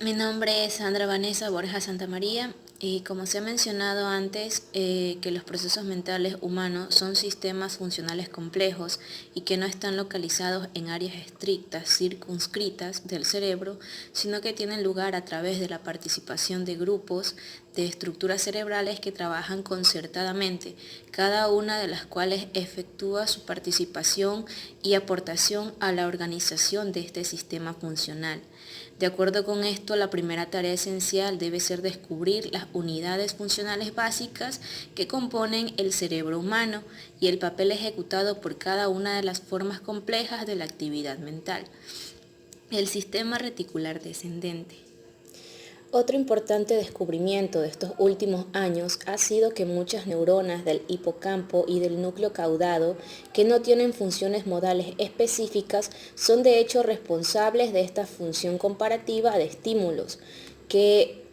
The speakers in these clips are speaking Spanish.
Mi nombre es Sandra Vanessa Borja Santamaría y como se ha mencionado antes, que los procesos mentales humanos son sistemas funcionales complejos y que no están localizados en áreas estrictas, circunscritas del cerebro, sino que tienen lugar a través de la participación de grupos de estructuras cerebrales que trabajan concertadamente, cada una de las cuales efectúa su participación y aportación a la organización de este sistema funcional. De acuerdo con esto, la primera tarea esencial debe ser descubrir las unidades funcionales básicas que componen el cerebro humano y el papel ejecutado por cada una de las formas complejas de la actividad mental. El sistema reticular descendente. Otro importante descubrimiento de estos últimos años ha sido que muchas neuronas del hipocampo y del núcleo caudado, que no tienen funciones modales específicas, son de hecho responsables de esta función comparativa de estímulos, que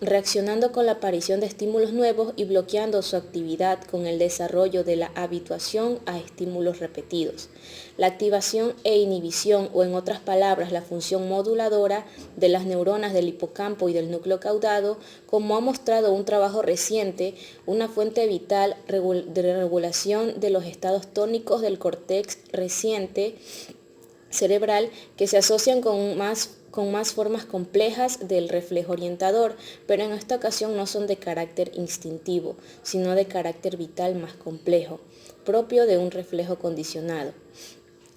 reaccionando con la aparición de estímulos nuevos y bloqueando su actividad con el desarrollo de la habituación a estímulos repetidos. La activación e inhibición, o en otras palabras, la función moduladora de las neuronas del hipocampo y del núcleo caudado, como ha mostrado un trabajo reciente, una fuente vital de regulación de los estados tónicos del córtex reciente cerebral que se asocian con más formas complejas del reflejo orientador, pero en esta ocasión no son de carácter instintivo, sino de carácter vital más complejo, propio de un reflejo condicionado.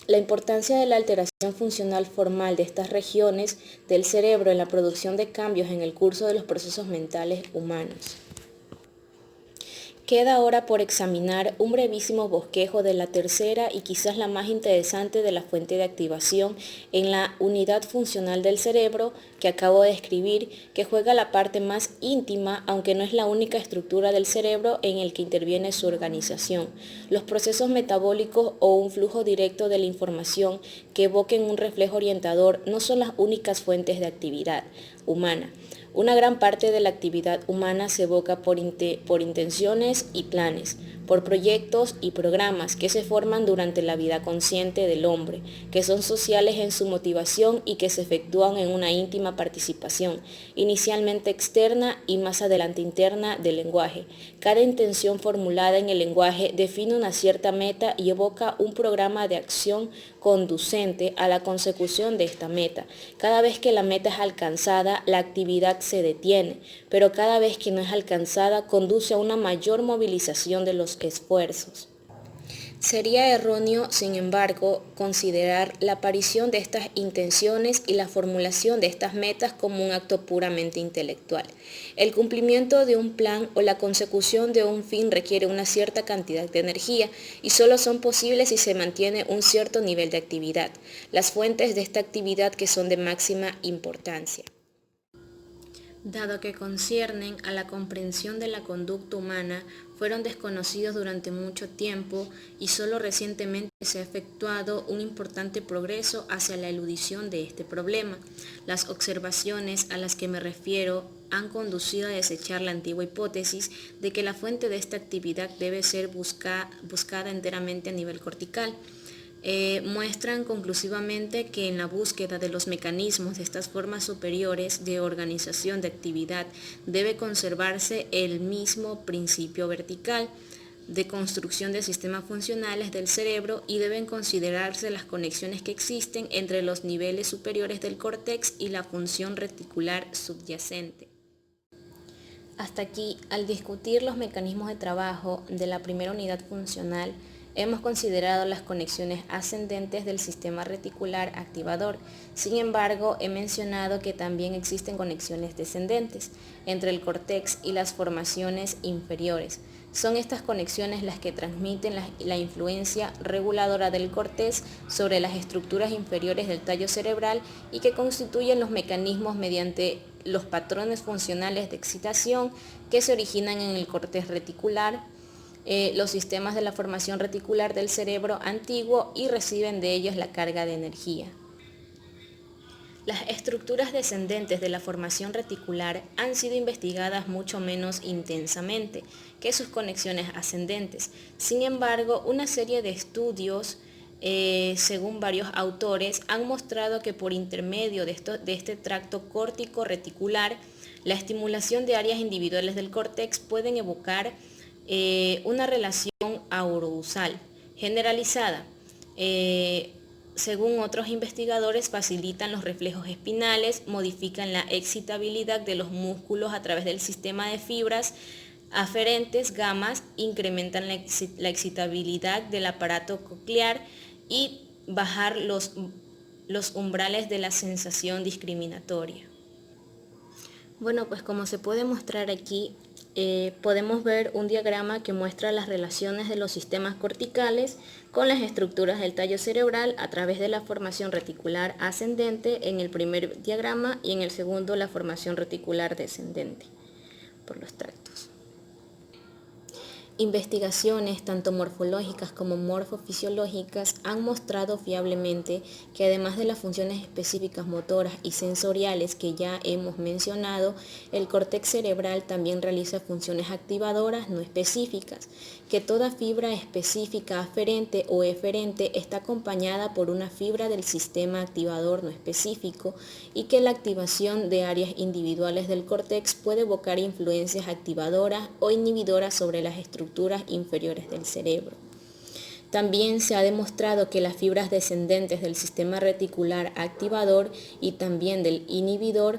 La importancia de la alteración funcional formal de estas regiones del cerebro en la producción de cambios en el curso de los procesos mentales humanos. Queda ahora por examinar un brevísimo bosquejo de la tercera y quizás la más interesante de la fuente de activación en la unidad funcional del cerebro que acabo de describir, que juega la parte más íntima, aunque no es la única estructura del cerebro en el que interviene su organización. Los procesos metabólicos o un flujo directo de la información que evoquen un reflejo orientador no son las únicas fuentes de actividad humana. Una gran parte de la actividad humana se evoca por intenciones y planes, por proyectos y programas que se forman durante la vida consciente del hombre, que son sociales en su motivación y que se efectúan en una íntima participación, inicialmente externa y más adelante interna del lenguaje. Cada intención formulada en el lenguaje define una cierta meta y evoca un programa de acción conducente a la consecución de esta meta. Cada vez que la meta es alcanzada, la actividad se detiene, pero cada vez que no es alcanzada, conduce a una mayor movilización de los esfuerzos. Sería erróneo, sin embargo, considerar la aparición de estas intenciones y la formulación de estas metas como un acto puramente intelectual. El cumplimiento de un plan o la consecución de un fin requiere una cierta cantidad de energía y solo son posibles si se mantiene un cierto nivel de actividad, las fuentes de esta actividad que son de máxima importancia. Dado que conciernen a la comprensión de la conducta humana, fueron desconocidos durante mucho tiempo y solo recientemente se ha efectuado un importante progreso hacia la eludición de este problema. Las observaciones a las que me refiero han conducido a desechar la antigua hipótesis de que la fuente de esta actividad debe ser buscada enteramente a nivel cortical. Muestran conclusivamente que en la búsqueda de los mecanismos de estas formas superiores de organización de actividad debe conservarse el mismo principio vertical de construcción de sistemas funcionales del cerebro y deben considerarse las conexiones que existen entre los niveles superiores del córtex y la función reticular subyacente. Hasta aquí, al discutir los mecanismos de trabajo de la primera unidad funcional, hemos considerado las conexiones ascendentes del sistema reticular activador. Sin embargo, he mencionado que también existen conexiones descendentes entre el córtex y las formaciones inferiores. Son estas conexiones las que transmiten la influencia reguladora del córtex sobre las estructuras inferiores del tallo cerebral y que constituyen los mecanismos mediante los patrones funcionales de excitación que se originan en el córtex reticular, los sistemas de la formación reticular del cerebro antiguo y reciben de ellos la carga de energía. Las estructuras descendentes de la formación reticular han sido investigadas mucho menos intensamente que sus conexiones ascendentes. Sin embargo, una serie de estudios según varios autores, han mostrado que por intermedio de este tracto córtico reticular, la estimulación de áreas individuales del córtex pueden evocar una relación arousal generalizada. Según otros investigadores, facilitan los reflejos espinales, modifican la excitabilidad de los músculos a través del sistema de fibras aferentes gamas, incrementan la excitabilidad del aparato coclear y bajar los umbrales de la sensación discriminatoria. Bueno, pues como se puede mostrar aquí, podemos ver un diagrama que muestra las relaciones de los sistemas corticales con las estructuras del tallo cerebral a través de la formación reticular ascendente en el primer diagrama y en el segundo la formación reticular descendente por los tractos. Investigaciones tanto morfológicas como morfofisiológicas han mostrado fiablemente que además de las funciones específicas motoras y sensoriales que ya hemos mencionado, el córtex cerebral también realiza funciones activadoras no específicas, que toda fibra específica aferente o eferente está acompañada por una fibra del sistema activador no específico y que la activación de áreas individuales del córtex puede evocar influencias activadoras o inhibidoras sobre las estructuras inferiores del cerebro. También se ha demostrado que las fibras descendentes del sistema reticular activador y también del inhibidor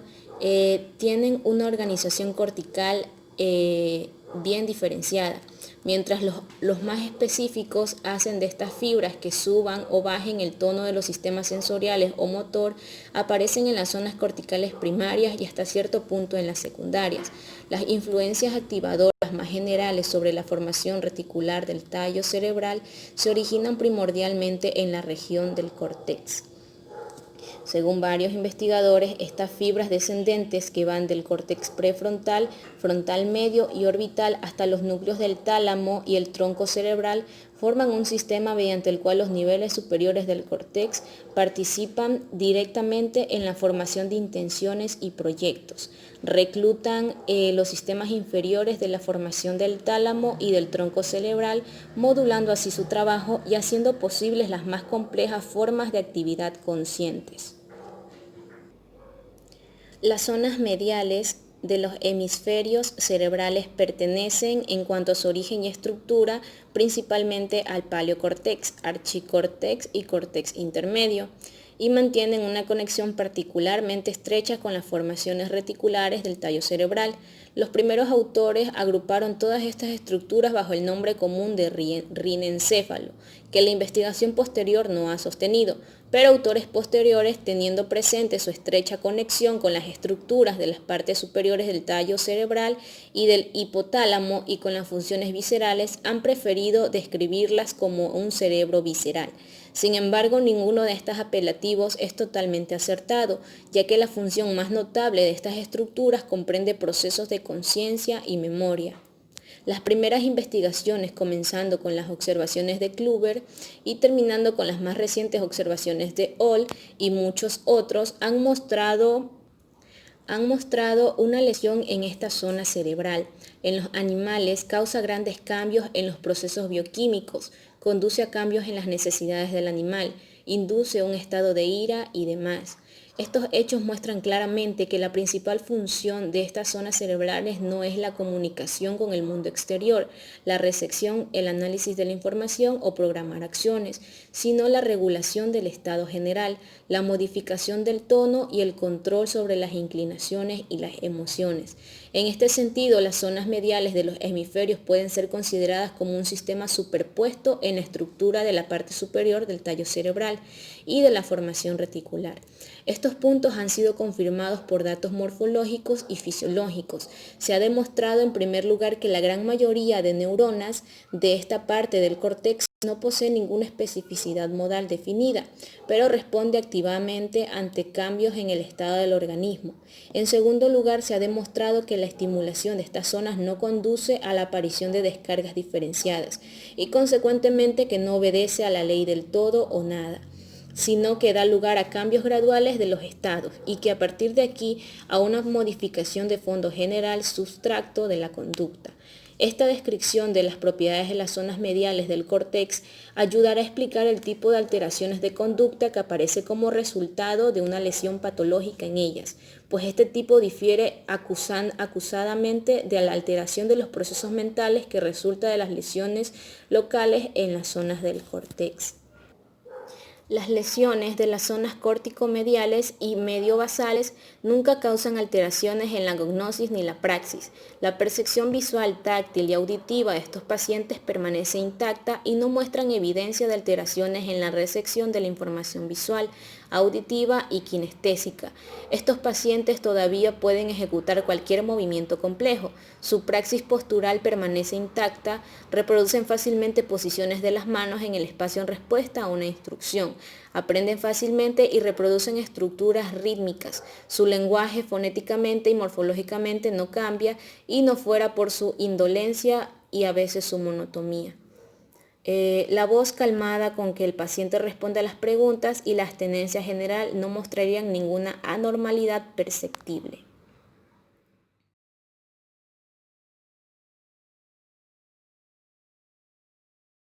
tienen una organización cortical bien diferenciada, mientras los más específicos hacen de estas fibras que suban o bajen el tono de los sistemas sensoriales o motor, aparecen en las zonas corticales primarias y hasta cierto punto en las secundarias. Las influencias activadoras más generales sobre la formación reticular del tallo cerebral se originan primordialmente en la región del córtex. Según varios investigadores, estas fibras descendentes que van del córtex prefrontal, frontal medio y orbital hasta los núcleos del tálamo y el tronco cerebral forman un sistema mediante el cual los niveles superiores del córtex participan directamente en la formación de intenciones y proyectos. Reclutan los sistemas inferiores de la formación del tálamo y del tronco cerebral, modulando así su trabajo y haciendo posibles las más complejas formas de actividad conscientes. Las zonas mediales de los hemisferios cerebrales pertenecen, en cuanto a su origen y estructura, principalmente al paleocórtex, archicórtex y córtex intermedio, y mantienen una conexión particularmente estrecha con las formaciones reticulares del tallo cerebral. Los primeros autores agruparon todas estas estructuras bajo el nombre común de rinencéfalo, que la investigación posterior no ha sostenido, pero autores posteriores, teniendo presente su estrecha conexión con las estructuras de las partes superiores del tallo cerebral y del hipotálamo y con las funciones viscerales, han preferido describirlas como un cerebro visceral. Sin embargo, ninguno de estos apelativos es totalmente acertado, ya que la función más notable de estas estructuras comprende procesos de conciencia y memoria. Las primeras investigaciones, comenzando con las observaciones de Kluber y terminando con las más recientes observaciones de Hall y muchos otros, han mostrado una lesión en esta zona cerebral. En los animales causa grandes cambios en los procesos bioquímicos, conduce a cambios en las necesidades del animal, induce un estado de ira y demás. Estos hechos muestran claramente que la principal función de estas zonas cerebrales no es la comunicación con el mundo exterior, la recepción, el análisis de la información o programar acciones, sino la regulación del estado general, la modificación del tono y el control sobre las inclinaciones y las emociones. En este sentido, las zonas mediales de los hemisferios pueden ser consideradas como un sistema superpuesto en la estructura de la parte superior del tallo cerebral y de la formación reticular. Estos puntos han sido confirmados por datos morfológicos y fisiológicos. Se ha demostrado en primer lugar que la gran mayoría de neuronas de esta parte del córtex no posee ninguna especificidad modal definida, pero responde activamente ante cambios en el estado del organismo. En segundo lugar, se ha demostrado que la estimulación de estas zonas no conduce a la aparición de descargas diferenciadas y consecuentemente que no obedece a la ley del todo o nada, sino que da lugar a cambios graduales de los estados y que a partir de aquí a una modificación de fondo general sustracto de la conducta. Esta descripción de las propiedades de las zonas mediales del córtex ayudará a explicar el tipo de alteraciones de conducta que aparece como resultado de una lesión patológica en ellas, pues este tipo difiere acusadamente de la alteración de los procesos mentales que resulta de las lesiones locales en las zonas del córtex. Las lesiones de las zonas córtico-mediales y medio-basales nunca causan alteraciones en la cognosis ni la praxis. La percepción visual, táctil y auditiva de estos pacientes permanece intacta y no muestran evidencia de alteraciones en la recepción de la información visual, auditiva y kinestésica. Estos pacientes todavía pueden ejecutar cualquier movimiento complejo. Su praxis postural permanece intacta, reproducen fácilmente posiciones de las manos en el espacio en respuesta a una instrucción. Aprenden fácilmente y reproducen estructuras rítmicas. Su lenguaje fonéticamente y morfológicamente no cambia y no fuera por su indolencia y a veces su monotonía. La voz calmada con que el paciente responde a las preguntas y la abstenencia general no mostrarían ninguna anormalidad perceptible.